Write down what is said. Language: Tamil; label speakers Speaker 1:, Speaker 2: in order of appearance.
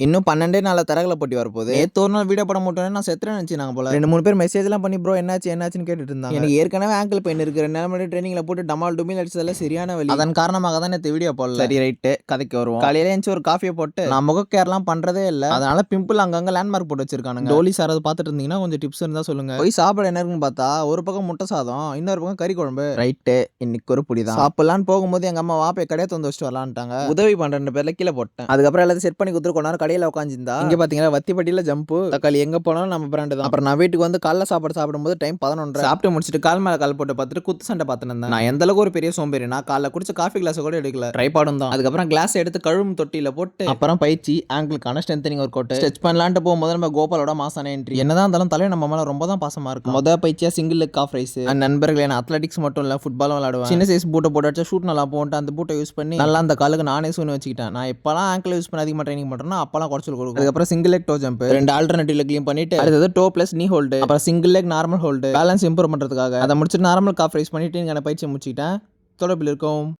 Speaker 1: இன்னும் 12 நாள்ல தரகல போட்டி வரப்போகுது. நேத்து ஒரு நாள் வீடியோ போட மாட்டோம்னு நான் செத்துறேன்னு நினைச்சேன் போல. 2-3 பேர் மெசேஜ்லாம் பண்ணி ப்ரோ என்னாச்சுன்னு கேட்டுட்டு இருந்தாங்க. எனக்கு ஏற்கனவே ஆங்கிள் பெயின் இருக்கு. 2 நாள் முன்னாடி ட்ரைனிங்ல போட்டு டமால் டுமில் அடிச்சதால சரியான வலி. அதன் காரணமாக தான் நேத்து வீடியோ போடல. சரி ரைட்டு கதைக்கு வருவோம். காலையில எழுந்து ஒரு காஃபியை போட்டு நான் முக கேர்லாம் பண்றதே இல்ல. அதனால பிம்பிள் அங்கங்க லேண்ட்மார்க் போட்டு வச்சிருக்கானுங்க. டோலி சார் அதை பார்த்துட்டு இருந்தீங்கன்னா கொஞ்சம் டிப்ஸ் இருந்தா சொல்லுங்க. போய் சாப்பிட என்ன இருக்குன்னு பார்த்தா ஒரு பக்கம் முட்டை சாதம், இன்னொரு பக்கம் கறி குழம்பு. ரைட்டு இன்னைக்கு ஒரு புடி தான். சாப்பிடலான்னு போகும்போது எங்க அம்மா வாப்பை கடையை திறந்து வச்சுட்டு வரலான்ட்டாங்க. உதவி பண்ற பேர்ல கீழே போட்டேன். அதுக்கப்புறம் எல்லாத்தையும் செட் பண்ணி கொடுத்துட்டு கொண்டாரு கடையில உட்காந்துருந்தா. இங்க பாத்தீங்கன்னா வத்திப்பட்டியில ஜம்பு தக்காளி எங்க போனாலும் நம்ம பிராண்டு தான். அப்புறம் நான் வீட்டுக்கு வந்து காலைல சாப்பாடு சாப்பிடும்போது டைம் 11. சாப்பிட்டு முடிச்சுட்டு கால் மேல கால் போட்டு பார்த்துட்டு குத்து சண்டை பார்த்துட்டு நான் எந்த அளவுக்கு ஒரு பெரிய சோம்பேறினா காலைல குடிச்ச காஃபி கிளாஸ் கூட எடுக்கல. ட்ரைபாடும் தான். அதுக்கப்புறம் கிளாஸ் எடுத்து கழுவும் தொட்டியில போட்டு அப்புறம் பயிற்சி ஆங்கிளுக்கான ஸ்ட்ரென்தனிங் ஒர்க் அவுட் ஸ்ட்ரெச் பண்ணலான்ட்டு போகும்போது நம்ம கோபாலோட மாசான என்ட்ரி. என்னதான் இருந்தாலும் தலையை நம்ம மேல ரொம்ப தான் பாசமா இருக்கும். பயிற்சியா சிங்கிள் லெக் ஆஃப் ரைஸ். நண்பர்களே நான் அத்லெட்டிக்ஸ் மட்டும் இல்ல ஃபுட்பாலும் விளையாடுவேன். சின்ன சைஸ் பூட்டை போட்டு அடிச்சா ஷூட் நல்லா போட்டு அந்த பூட்டை யூஸ் பண்ணி நல்லா அந்த காலுக்கு நானே சூன்னு வச்சுக்கிட்டேன். நான் எப்பெல்லாம் ஆங்கிள் யூஸ் பண்ணி அதிகமாக ட்ரைனிங் பண்றேன்னா அப்பெல்லாம் குறைச்சல் கொடுக்கும். அதுக்கப்புறம் single leg toe jump 2 alternative லெக்லையும் பண்ணிட்டு அடுத்தது டோ பிளஸ் நீ ஹோல்டு அப்புறம் single leg normal hold balance improve பண்றதுக்காக அதை முடிச்சுட்டு நார்மல் காஃப் ரைஸ் பண்ணிட்டு எனக்கு பயிற்சி முடிச்சுக்கிட்டேன். தொடர்பில் இருக்கும்.